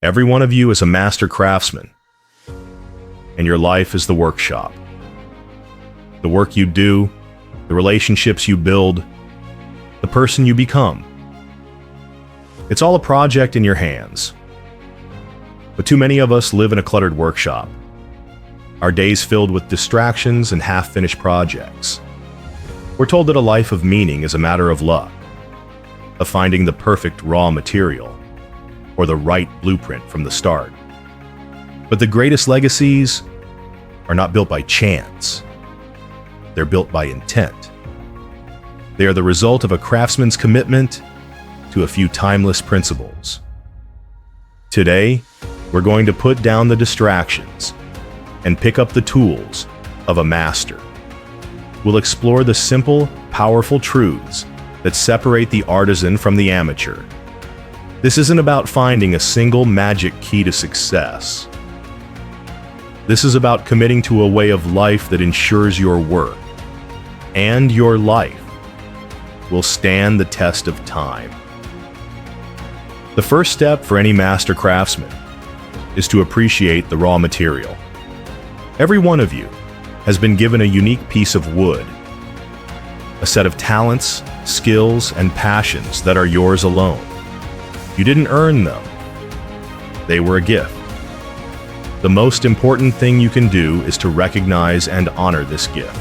Every one of you is a master craftsman, and your life is the workshop. The work you do, the relationships you build, the person you become. It's all a project in your hands. But too many of us live in a cluttered workshop. Our days filled with distractions and half-finished projects. We're told that a life of meaning is a matter of luck, of finding the perfect raw material, or the right blueprint from the start. But the greatest legacies are not built by chance. They're built by intent. They are the result of a craftsman's commitment to a few timeless principles. Today, we're going to put down the distractions and pick up the tools of a master. We'll explore the simple, powerful truths that separate the artisan from the amateur. This isn't about finding a single magic key to success. This is about committing to a way of life that ensures your work and your life will stand the test of time. The first step for any master craftsman is to appreciate the raw material. Every one of you has been given a unique piece of wood, a set of talents, skills, and passions that are yours alone. You didn't earn them. They were a gift. The most important thing you can do is to recognize and honor this gift.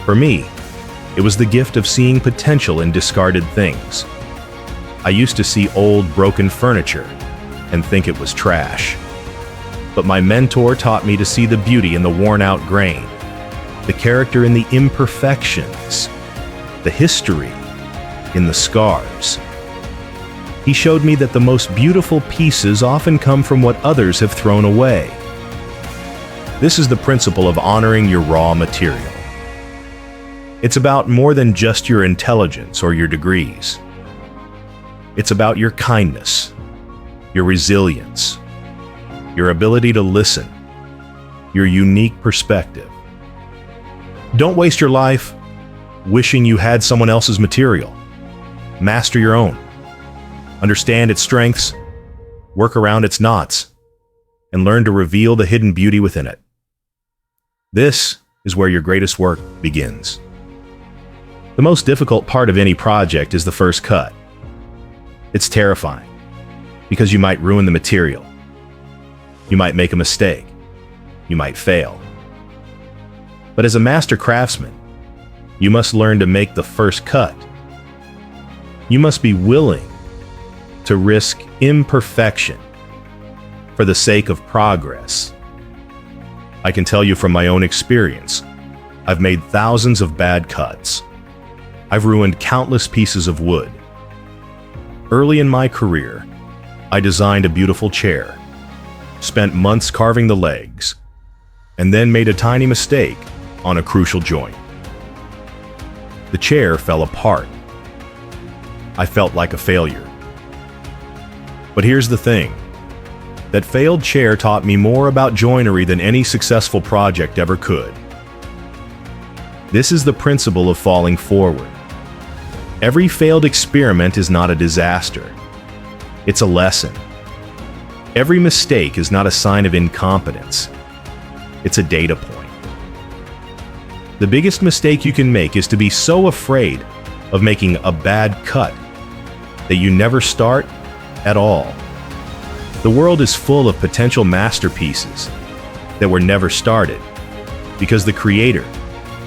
For me, it was the gift of seeing potential in discarded things. I used to see old, broken furniture and think it was trash. But my mentor taught me to see the beauty in the worn-out grain, the character in the imperfections, the history in the scars. He showed me that the most beautiful pieces often come from what others have thrown away. This is the principle of honoring your raw material. It's about more than just your intelligence or your degrees. It's about your kindness, your resilience, your ability to listen, your unique perspective. Don't waste your life wishing you had someone else's material. Master your own. Understand its strengths, work around its knots, and learn to reveal the hidden beauty within it. This is where your greatest work begins. The most difficult part of any project is the first cut. It's terrifying because you might ruin the material. You might make a mistake. You might fail. But as a master craftsman, you must learn to make the first cut. You must be willing to risk imperfection for the sake of progress. I can tell you from my own experience, I've made thousands of bad cuts. I've ruined countless pieces of wood. Early in my career, I designed a beautiful chair, spent months carving the legs, and then made a tiny mistake on a crucial joint. The chair fell apart. I felt like a failure. But here's the thing. That failed chair taught me more about joinery than any successful project ever could. This is the principle of falling forward. Every failed experiment is not a disaster. It's a lesson. Every mistake is not a sign of incompetence. It's a data point. The biggest mistake you can make is to be so afraid of making a bad cut that you never start at all. The world is full of potential masterpieces that were never started because the creator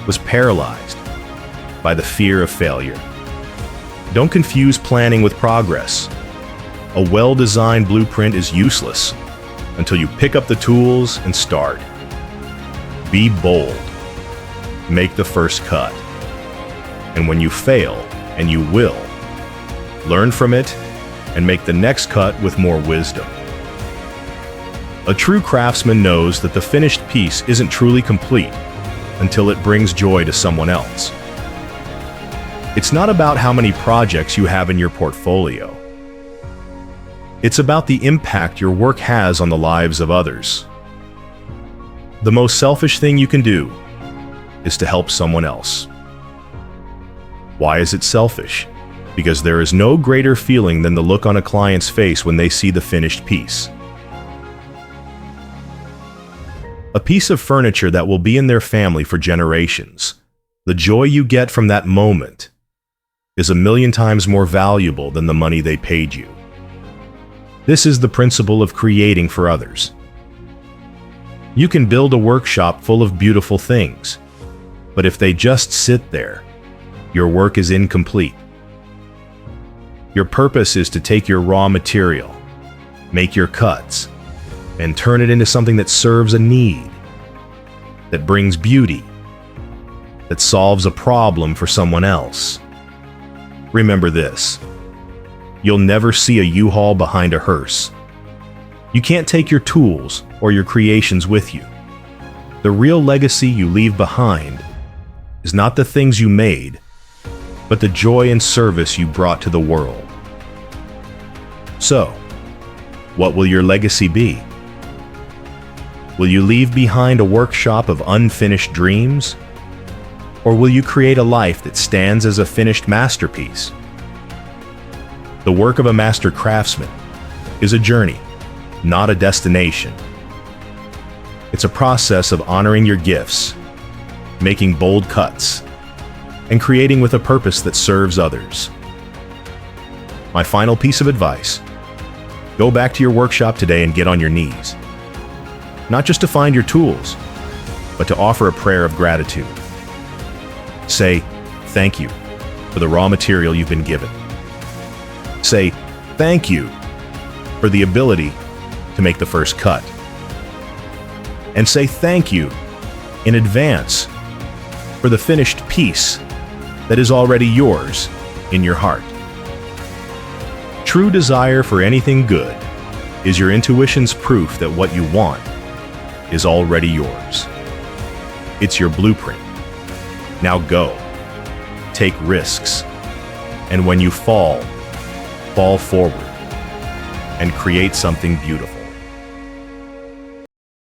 was paralyzed by the fear of failure. Don't confuse planning with progress. A well-designed blueprint is useless until you pick up the tools and start. Be bold. Make the first cut. And when you fail, and you will, learn from it and make the next cut with more wisdom. A true craftsman knows that the finished piece isn't truly complete until it brings joy to someone else. It's not about how many projects you have in your portfolio. It's about the impact your work has on the lives of others. The most selfish thing you can do is to help someone else. Why is it selfish? because there is no greater feeling than the look on a client's face when they see the finished piece. A piece of furniture that will be in their family for generations. The joy you get from that moment is 1,000,000 times more valuable than the money they paid you. This is the principle of creating for others. You can build a workshop full of beautiful things, but if they just sit there, your work is incomplete. Your purpose is to take your raw material, make your cuts, and turn it into something that serves a need, that brings beauty, that solves a problem for someone else. Remember this: you'll never see a U-Haul behind a hearse. You can't take your tools or your creations with you. The real legacy you leave behind is not the things you made, but the joy and service you brought to the world. So, what will your legacy be? Will you leave behind a workshop of unfinished dreams? Or will you create a life that stands as a finished masterpiece? The work of a master craftsman is a journey, not a destination. It's a process of honoring your gifts, making bold cuts, and creating with a purpose that serves others. My final piece of advice: go back to your workshop today and get on your knees. Not just to find your tools, but to offer a prayer of gratitude. Say, thank you for the raw material you've been given. Say, thank you for the ability to make the first cut. And say thank you in advance for the finished piece that is already yours in your heart. True desire for anything good is your intuition's proof that what you want is already yours. It's your blueprint. Now go, take risks, and when you fall, fall forward and create something beautiful.